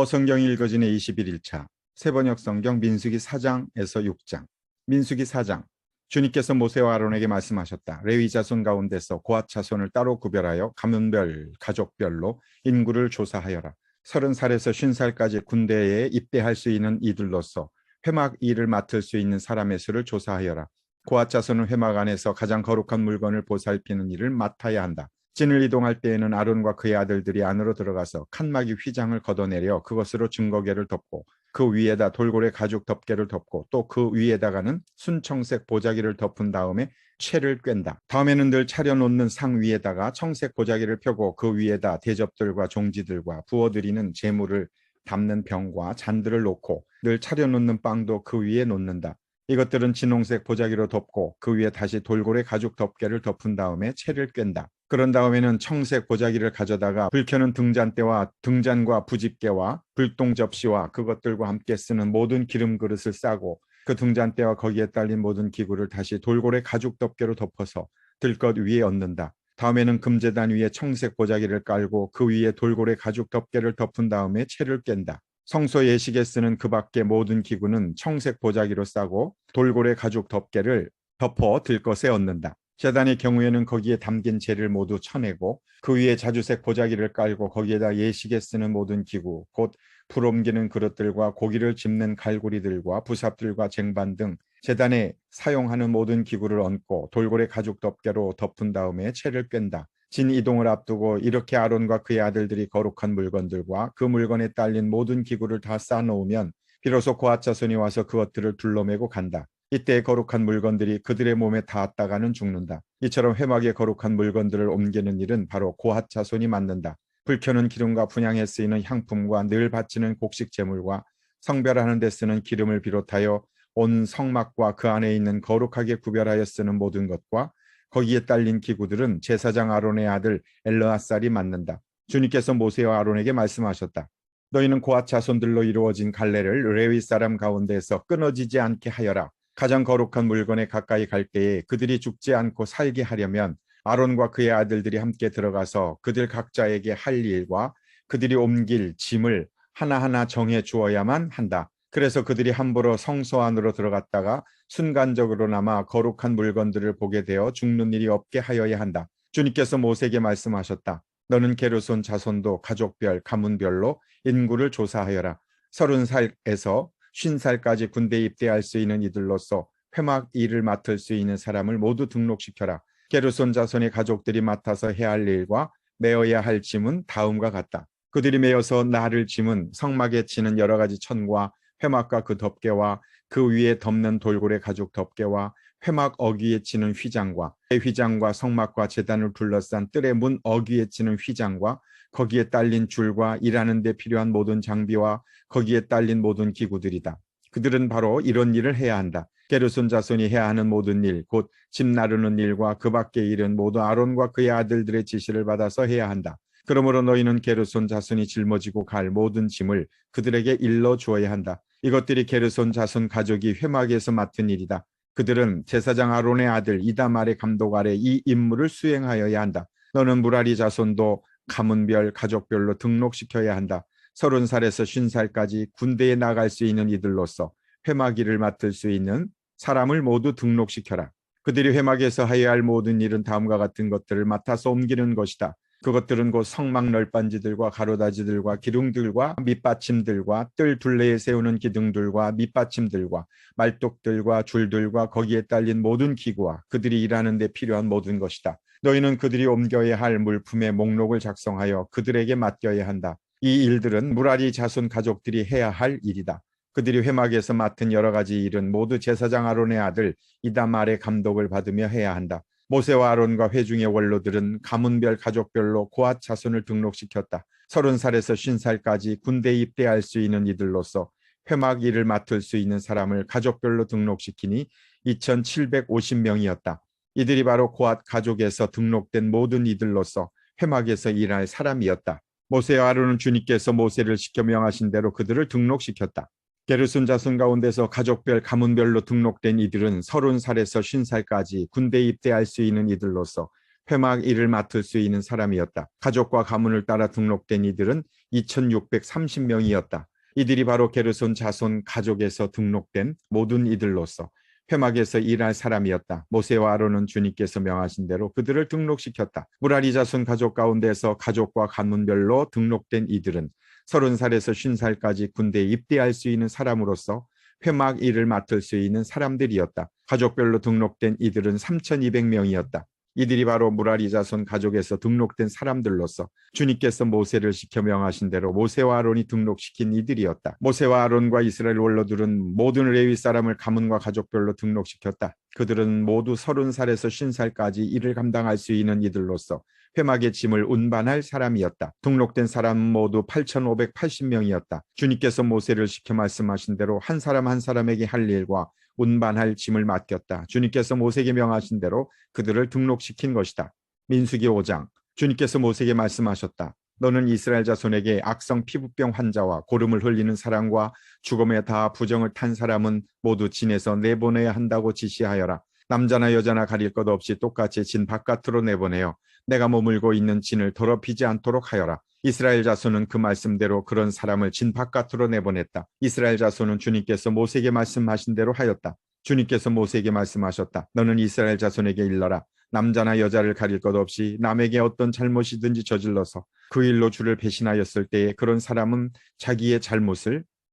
성경 읽어진의 21일차 세번역 성경 민수기 4장에서 6장. 민수기 4장. 주님께서 모세와 아론에게 말씀하셨다. 레위 자손 가운데서 고핫 자손을 따로 구별하여 가문별, 가족별로 인구를 조사하여라. 30살에서 50살까지 군대에 입대할 수 있는 이들로서 회막 일을 맡을 수 있는 사람의 수를 조사하여라. 고핫 자손은 회막 안에서 가장 거룩한 물건을 보살피는 일을 맡아야 한다. 진을 이동할 때에는 아론과 그의 아들들이 안으로 들어가서 칸막이 휘장을 걷어내려 그것으로 증거궤를 덮고 그 위에다 돌고래 가죽 덮개를 덮고 또 그 위에다가는 순청색 보자기를 덮은 다음에 채를 꿰다. 다음에는 늘 차려놓는 상 위에다가 청색 보자기를 펴고 그 위에다 대접들과 종지들과 부어드리는 제물을 담는 병과 잔들을 놓고 늘 차려놓는 빵도 그 위에 놓는다. 이것들은 진홍색 보자기로 덮고 그 위에 다시 돌고래 가죽 덮개를 덮은 다음에 채를 꿰다. 그런 다음에는 청색 보자기를 가져다가 불 켜는 등잔대와 등잔과 부집개와 불똥 접시와 그것들과 함께 쓰는 모든 기름 그릇을 싸고 그 등잔대와 거기에 딸린 모든 기구를 다시 돌고래 가죽 덮개로 덮어서 들것 위에 얹는다. 다음에는 금제단 위에 청색 보자기를 깔고 그 위에 돌고래 가죽 덮개를 덮은 다음에 채를 깬다. 성소 예식에 쓰는 그 밖의 모든 기구는 청색 보자기로 싸고 돌고래 가죽 덮개를 덮어 들것에 얹는다. 제단의 경우에는 거기에 담긴 재를 모두 쳐내고 그 위에 자주색 보자기를 깔고 거기에다 예식에 쓰는 모든 기구, 곧 불 옮기는 그릇들과 고기를 집는 갈고리들과 부삽들과 쟁반 등 제단에 사용하는 모든 기구를 얹고 돌고래 가죽 덮개로 덮은 다음에 채를 꿰다. 진 이동을 앞두고 이렇게 아론과 그의 아들들이 거룩한 물건들과 그 물건에 딸린 모든 기구를 다 쌓아놓으면 비로소 고핫 자손이 와서 그것들을 둘러매고 간다. 이때 거룩한 물건들이 그들의 몸에 닿았다가는 죽는다. 이처럼 회막에 거룩한 물건들을 옮기는 일은 바로 고핫 자손이 맡는다. 불 켜는 기름과 분향에 쓰이는 향품과 늘 바치는 곡식 제물과 성별하는 데 쓰는 기름을 비롯하여 온 성막과 그 안에 있는 거룩하게 구별하여 쓰는 모든 것과 거기에 딸린 기구들은 제사장 아론의 아들 엘르아살이 맡는다. 주님께서 모세와 아론에게 말씀하셨다. 너희는 고핫 자손들로 이루어진 갈래를 레위 사람 가운데에서 끊어지지 않게 하여라. 가장 거룩한 물건에 가까이 갈 때에 그들이 죽지 않고 살게 하려면 아론과 그의 아들들이 함께 들어가서 그들 각자에게 할 일과 그들이 옮길 짐을 하나하나 정해 주어야만 한다. 그래서 그들이 함부로 성소 안으로 들어갔다가 순간적으로나마 거룩한 물건들을 보게 되어 죽는 일이 없게 하여야 한다. 주님께서 모세에게 말씀하셨다. 너는 게르손 자손도 가족별, 가문별로 인구를 조사하여라. 30살에서 50살까지 군대에 입대할 수 있는 이들로서 회막 일을 맡을 수 있는 사람을 모두 등록시켜라. 게르손 자손의 가족들이 맡아서 해야 할 일과 메어야 할 짐은 다음과 같다. 그들이 메어서 나를 짐은 성막에 치는 여러 가지 천과 회막과 그 덮개와 그 위에 덮는 돌고래 가죽 덮개와 회막 어귀에 치는 휘장과 휘장과 성막과 제단을 둘러싼 뜰의 문 어귀에 치는 휘장과 거기에 딸린 줄과 일하는 데 필요한 모든 장비와 거기에 딸린 모든 기구들이다. 그들은 바로 이런 일을 해야 한다. 게르손 자손이 해야 하는 모든 일, 곧 집 나르는 일과 그 밖의 일은 모두 아론과 그의 아들들의 지시를 받아서 해야 한다. 그러므로 너희는 게르손 자손이 짊어지고 갈 모든 짐을 그들에게 일러 주어야 한다. 이것들이 게르손 자손 가족이 회막에서 맡은 일이다. 그들은 제사장 아론의 아들 이다말의 감독 아래 이 임무를 수행하여야 한다. 너는 무라리 자손도 가문별, 가족별로 등록시켜야 한다. 30살에서 50살까지 군대에 나갈 수 있는 이들로서 회막 일을 맡을 수 있는 사람을 모두 등록시켜라. 그들이 회막에서 하여야 할 모든 일은 다음과 같은 것들을 맡아서 옮기는 것이다. 그것들은 곧 성막 널빤지들과 가로다지들과 기둥들과 밑받침들과 뜰 둘레에 세우는 기둥들과 밑받침들과 말뚝들과 줄들과 거기에 딸린 모든 기구와 그들이 일하는 데 필요한 모든 것이다. 너희는 그들이 옮겨야 할 물품의 목록을 작성하여 그들에게 맡겨야 한다. 이 일들은 무라리 자손 가족들이 해야 할 일이다. 그들이 회막에서 맡은 여러 가지 일은 모두 제사장 아론의 아들 이다말의 감독을 받으며 해야 한다. 모세와 아론과 회중의 원로들은 가문별 가족별로 고핫 자손을 등록시켰다. 30살에서 50살까지 군대에 입대할 수 있는 이들로서 회막 일을 맡을 수 있는 사람을 가족별로 등록시키니 2750명이었다. 이들이 바로 고핫 가족에서 등록된 모든 이들로서 회막에서 일할 사람이었다. 모세와 아론은 주님께서 모세를 시켜 명하신 대로 그들을 등록시켰다. 게르손 자손 가운데서 가족별 가문별로 등록된 이들은 30살에서 50살까지 군대에 입대할 수 있는 이들로서 회막 일을 맡을 수 있는 사람이었다. 가족과 가문을 따라 등록된 이들은 2630명이었다. 이들이 바로 게르손 자손 가족에서 등록된 모든 이들로서 회막에서 일할 사람이었다. 모세와 아론은 주님께서 명하신 대로 그들을 등록시켰다. 무라리 자손 가족 가운데서 가족과 가문별로 등록된 이들은 30살에서 50살까지 군대에 입대할 수 있는 사람으로서 회막 일을 맡을 수 있는 사람들이었다. 가족별로 등록된 이들은 3200명이었다. 이들이 바로 무라리 자손 가족에서 등록된 사람들로서 주님께서 모세를 시켜 명하신 대로 모세와 아론이 등록시킨 이들이었다. 모세와 아론과 이스라엘 원로들은 모든 레위 사람을 가문과 가족별로 등록시켰다. 그들은 모두 30살에서 50살까지 일을 감당할 수 있는 이들로서 회막의 짐을 운반할 사람이었다. 등록된 사람 모두 8580명이었다. 주님께서 모세를 시켜 말씀하신 대로 한 사람 한 사람에게 할 일과 운반할 짐을 맡겼다. 주님께서 모세에게 명하신 대로 그들을 등록시킨 것이다. 민수기 5장. 주님께서 모세에게 말씀하셨다. 너는 이스라엘 자손에게 악성 피부병 환자와 고름을 흘리는 사람과 죽음에 다 부정을 탄 사람은 모두 진에서 내보내야 한다고 지시하여라. 남자나 여자나 가릴 것 없이 똑같이 진 바깥으로 내보내어 내가 머물고 있는 진을 더럽히지 않도록 하여라. 이스라엘 자손은 그 말씀대로 그런 사람을 진 바깥으로 내보냈다. 이스라엘 자손은 주님께서 모세에게 말씀하신 대로 하였다. 주님께서 모세에게 말씀하셨다. 너는 이스라엘 자손에게 일러라. 남자나 여자를 가릴 것 없이 남에게 어떤 잘못이든지 저질러서 그 일로 주를 배신하였을 때에 그런 사람은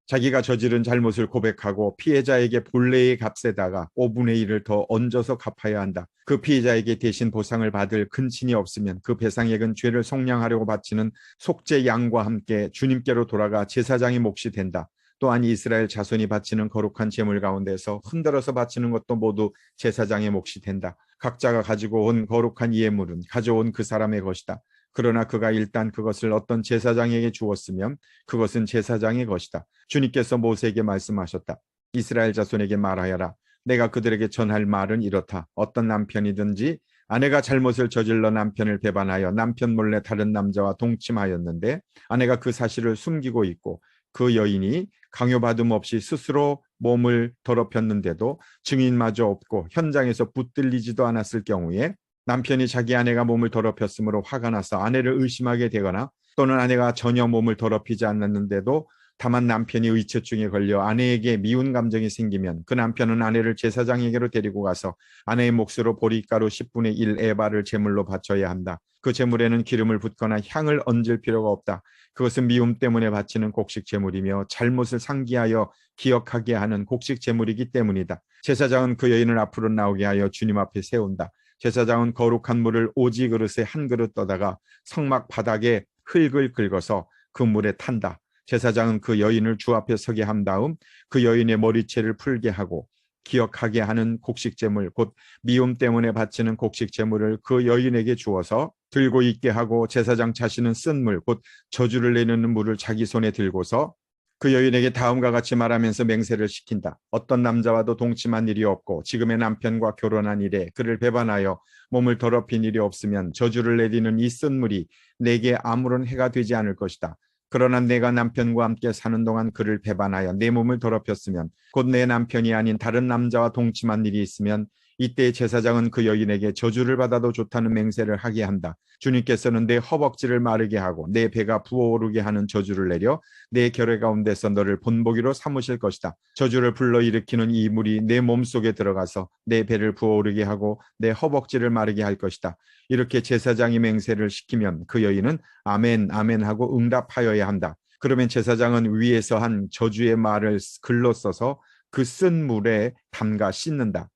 자기가 저지른 잘못을 고백하고 피해자에게 본래의 값에다가 5분의 1을 더 얹어서 갚아야 한다. 그 피해자에게 대신 보상을 받을 근친이 없으면 그 배상액은 죄를 속량하려고 바치는 속죄 양과 함께 주님께로 돌아가 제사장의 몫이 된다. 또한 이스라엘 자손이 바치는 거룩한 제물 가운데서 흔들어서 바치는 것도 모두 제사장의 몫이 된다. 각자가 가지고 온 거룩한 예물은 가져온 그 사람의 것이다. 그러나 그가 일단 그것을 어떤 제사장에게 주었으면 그것은 제사장의 것이다. 주님께서 모세에게 말씀하셨다. 이스라엘 자손에게 말하여라. 내가 그들에게 전할 말은 이렇다. 어떤 남편이든지 아내가 잘못을 저질러 남편을 배반하여 남편 몰래 다른 남자와 동침하였는데 아내가 그 사실을 숨기고 있고 그 여인이 강요받음 없이 스스로 몸을 더럽혔는데도 증인마저 없고 현장에서 붙들리지도 않았을 경우에 남편이 자기 아내가 몸을 더럽혔으므로 화가 나서 아내를 의심하게 되거나 또는 아내가 전혀 몸을 더럽히지 않았는데도 다만 남편이 의처증에 걸려 아내에게 미운 감정이 생기면 그 남편은 아내를 제사장에게로 데리고 가서 아내의 몫으로 보리가루 10분의 1 에바를 제물로 바쳐야 한다. 그 제물에는 기름을 붓거나 향을 얹을 필요가 없다. 그것은 미움 때문에 바치는 곡식 제물이며 잘못을 상기하여 기억하게 하는 곡식 제물이기 때문이다. 제사장은 그 여인을 앞으로 나오게 하여 주님 앞에 세운다. 제사장은 거룩한 물을 오지 그릇에 한 그릇 떠다가 성막 바닥에 흙을 긁어서 그 물에 탄다. 제사장은 그 여인을 주 앞에 서게 한 다음 그 여인의 머리채를 풀게 하고 기억하게 하는 곡식제물 곧 미움 때문에 바치는 곡식제물을 그 여인에게 주어서 들고 있게 하고 제사장 자신은 쓴 물 곧 저주를 내는 물을 자기 손에 들고서 그 여인에게 다음과 같이 말하면서 맹세를 시킨다. 어떤 남자와도 동침한 일이 없고 지금의 남편과 결혼한 이래 그를 배반하여 몸을 더럽힌 일이 없으면 저주를 내리는 이 쓴 물이 내게 아무런 해가 되지 않을 것이다. 그러나 내가 남편과 함께 사는 동안 그를 배반하여 내 몸을 더럽혔으면 곧 내 남편이 아닌 다른 남자와 동침한 일이 있으면 이때 제사장은 그 여인에게 저주를 받아도 좋다는 맹세를 하게 한다. 주님께서는 내 허벅지를 마르게 하고 내 배가 부어오르게 하는 저주를 내려 내 결의 가운데서 너를 본보기로 삼으실 것이다. 저주를 불러일으키는 이 물이 내 몸속에 들어가서 내 배를 부어오르게 하고 내 허벅지를 마르게 할 것이다. 이렇게 제사장이 맹세를 시키면 그 여인은 아멘 아멘 하고 응답하여야 한다. 그러면 제사장은 위에서 한 저주의 말을 글로 써서 그 쓴 물에 담가 씻는다.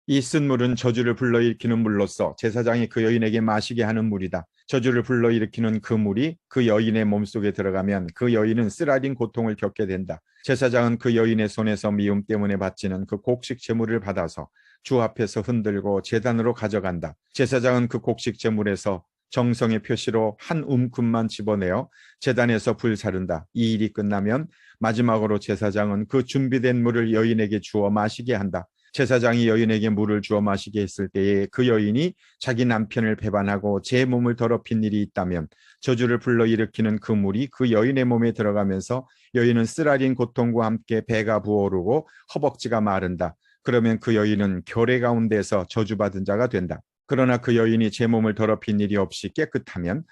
이 쓴 물은 저주를 불러일으키는 물로서 제사장이 그 여인에게 마시게 하는 물이다. 저주를 불러일으키는 그 물이 그 여인의 몸속에 들어가면 그 여인은 쓰라린 고통을 겪게 된다. 제사장은 그 여인의 손에서 미움 때문에 바치는 그 곡식 제물을 받아서 주 앞에서 흔들고 제단으로 가져간다. 제사장은 그 곡식 제물에서 정성의 표시로 한 움큼만 집어내어 제단에서 불사른다. 이 일이 끝나면 마지막으로 제사장은 그 준비된 물을 여인에게 주어 마시게 한다. 제사장이 여인에게 물을 주어 마시게 했을 때에 그 여인이 자기 남편을 배반하고 제 몸을 더럽힌 일이 있다면 저주를 불러일으키는 그 물이 그 여인의 몸에 들어가면서 여인은 쓰라린 고통과 함께 배가 부어오르고 허벅지가 마른다. 그러면 그 여인은 결의 가운데서 저주받은 자가 된다. 그러나 그 여인이 제 몸을 더럽힌 일이 없이 깨끗하면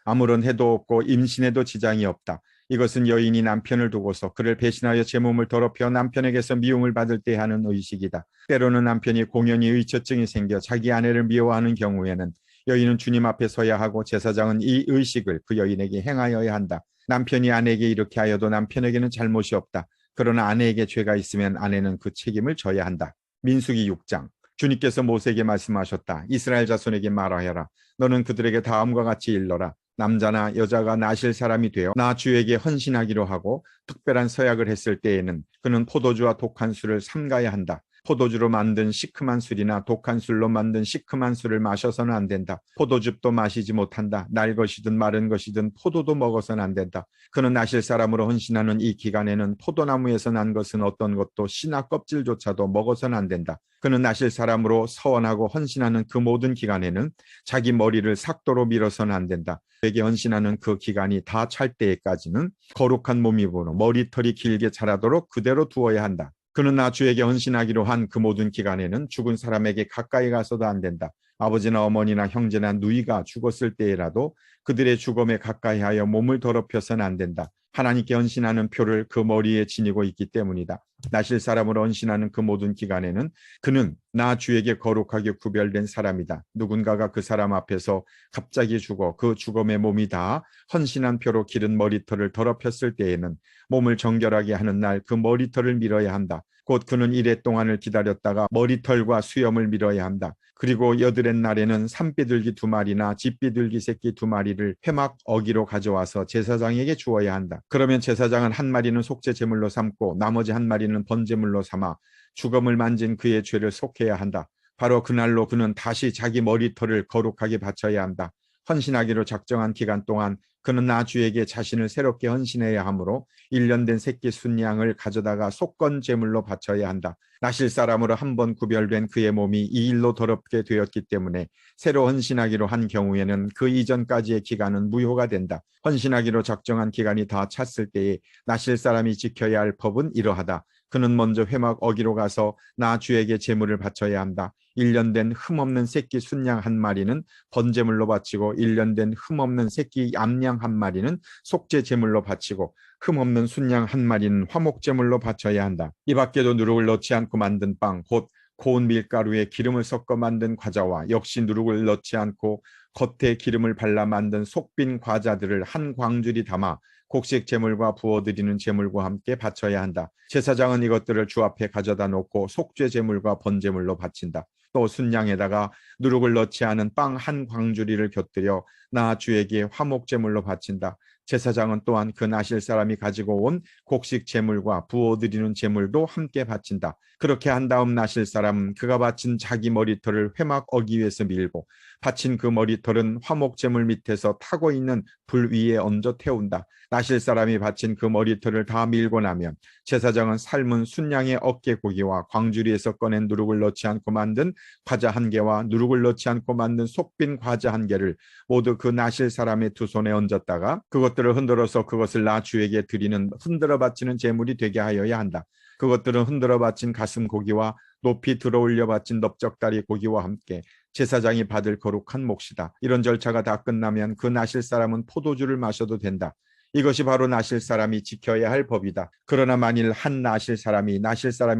아무런 해도 없고 임신에도 지장이 없다. 이것은 여인이 남편을 두고서 그를 배신하여 제 몸을 더럽혀 남편에게서 미움을 받을 때 하는 의식이다. 때로는 남편이 공연히 의처증이 생겨 자기 아내를 미워하는 경우에는 여인은 주님 앞에 서야 하고 제사장은 이 의식을 그 여인에게 행하여야 한다. 남편이 아내에게 이렇게 하여도 남편에게는 잘못이 없다. 그러나 아내에게 죄가 있으면 아내는 그 책임을 져야 한다. 민수기 6장. 주님께서 모세에게 말씀하셨다. 이스라엘 자손에게 말하여라. 너는 그들에게 다음과 같이 일러라. 남자나 여자가 나실 사람이 되어 나 주에게 헌신하기로 하고 특별한 서약을 했을 때에는 그는 포도주와 독한 술을 삼가야 한다. 포도주로 만든 시큼한 술이나 독한 술로 만든 시큼한 술을 마셔서는 안 된다. 포도즙도 마시지 못한다. 날 것이든 마른 것이든 포도도 먹어서는 안 된다. 그는 나실 사람으로 헌신하는 이 기간에는 포도나무에서 난 것은 어떤 것도 씨나 껍질조차도 먹어서는 안 된다. 그는 나실 사람으로 서원하고 헌신하는 그 모든 기간에는 자기 머리를 삭도로 밀어서는 안 된다. 그에게 헌신하는 그 기간이 다 찰 때까지는 거룩한 몸이므로 머리털이 길게 자라도록 그대로 두어야 한다. 그는 나 주에게 헌신하기로 한 그 모든 기간에는 죽은 사람에게 가까이 가서도 안 된다. 아버지나 어머니나 형제나 누이가 죽었을 때라도 그들의 죽음에 가까이 하여 몸을 더럽혀서는 안 된다. 하나님께 헌신하는 표를 그 머리에 지니고 있기 때문이다. 나실 사람으로 헌신하는 그 모든 기간에는 그는 나 주에게 거룩하게 구별된 사람이다. 누군가가 그 사람 앞에서 갑자기 죽어 그 죽음의 몸이 다 헌신한 표로 기른 머리털을 더럽혔을 때에는 몸을 정결하게 하는 날 그 머리털을 밀어야 한다. 곧 그는 이래 동안을 기다렸다가 머리털과 수염을 밀어야 한다. 그리고 여드렛 날에는 산비둘기 2마리나 집비둘기 새끼 2마리를 회막 어기로 가져와서 제사장에게 주어야 한다. 그러면 제사장은 한 마리는 속죄 제물로 삼고 나머지 한 마리는 번제물로 삼아 죽음을 만진 그의 죄를 속해야 한다. 바로 그날로 그는 다시 자기 머리털을 거룩하게 바쳐야 한다. 헌신하기로 작정한 기간 동안 그는 나 주에게 자신을 새롭게 헌신해야 하므로 1년 된 새끼 순양을 가져다가 속건 제물로 바쳐야 한다. 나실 사람으로 한 번 구별된 그의 몸이 이 일로 더럽게 되었기 때문에 새로 헌신하기로 한 경우에는 그 이전까지의 기간은 무효가 된다. 헌신하기로 작정한 기간이 다 찼을 때에 나실 사람이 지켜야 할 법은 이러하다. 그는 먼저 회막 어기로 가서 나 주에게 제물을 바쳐야 한다. 1년 된 흠없는 새끼 순양 1마리는 번제물로 바치고 1년 된 흠없는 새끼 암양 1마리는 속죄 제물로 바치고 흠없는 순양 1마리는 화목제물로 바쳐야 한다. 이 밖에도 누룩을 넣지 않고 만든 빵, 곧 고운 밀가루에 기름을 섞어 만든 과자와 역시 누룩을 넣지 않고 겉에 기름을 발라 만든 속빈 과자들을 한 광주리 담아 곡식 제물과 부어드리는 제물과 함께 바쳐야 한다. 제사장은 이것들을 주 앞에 가져다 놓고 속죄 제물과 번제물로 바친다. 또 순양에다가 누룩을 넣지 않은 빵 한 광주리를 곁들여 나 주에게 화목제물로 바친다. 제사장은 또한 그 나실 사람이 가지고 온 곡식 제물과 부어드리는 제물도 함께 바친다. 그렇게 한 다음 나실 사람은 그가 바친 자기 머리털을 회막 어기 위에서 밀고 바친 그 머리털은 화목제물 밑에서 타고 있는 불 위에 얹어 태운다. 나실 사람이 바친 그 머리털을 다 밀고 나면 제사장은 삶은 순양의 어깨 고기와 광주리에서 꺼낸 누룩을 넣지 않고 만든 과자 1개와 누룩을 넣지 않고 만든 속빈 과자 1개를 모두 그 나실 사람의 두 손에 얹었다가 그것들을 흔들어서 그것을 나 주에게 드리는 흔들어 바치는 제물이 되게 하여야 한다. 그것들은 흔들어 바친 가슴 고기와 높이 들어올려 바친 넓적다리 고기와 함께 제사장이 받을 거룩한 몫이다. 이런 절차가 다 끝나면 그 나실 사람은 포도주를 마셔도 된다. 이것이 바로 나실 사람이 지켜야 할 법이다. 그러나 만일 한 나실 사람이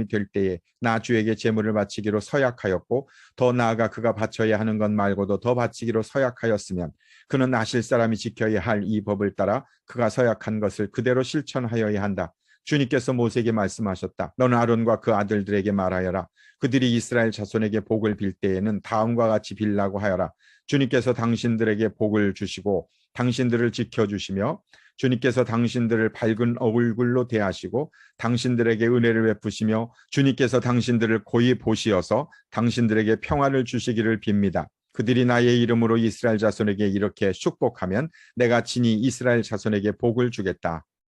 될 때에 나 주에게 제물을 바치기로 서약하였고 더 나아가 그가 바쳐야 하는 것 말고도 더 바치기로 서약하였으면 그는 나실 사람이 지켜야 할 이 법을 따라 그가 서약한 것을 그대로 실천하여야 한다. 주님께서 모세에게 말씀하셨다. 너는 아론과 그 아들들에게 말하여라. 그들이 이스라엘 자손에게 복을 빌 때에는 다음과 같이 빌라고 하여라. 주님께서 당신들에게 복을 주시고 당신들을 지켜주시며 주님께서 당신들을 밝은 얼굴로 대하시고 당신들에게 은혜를 베푸시며 주님께서 당신들을 고이 보시어서 당신들에게 평화를 주시기를 빕니다. 그들이 나의 이름으로 이스라엘 자손에게 이렇게 축복하면 내가 친히 이스라엘 자손에게 복을 주겠다.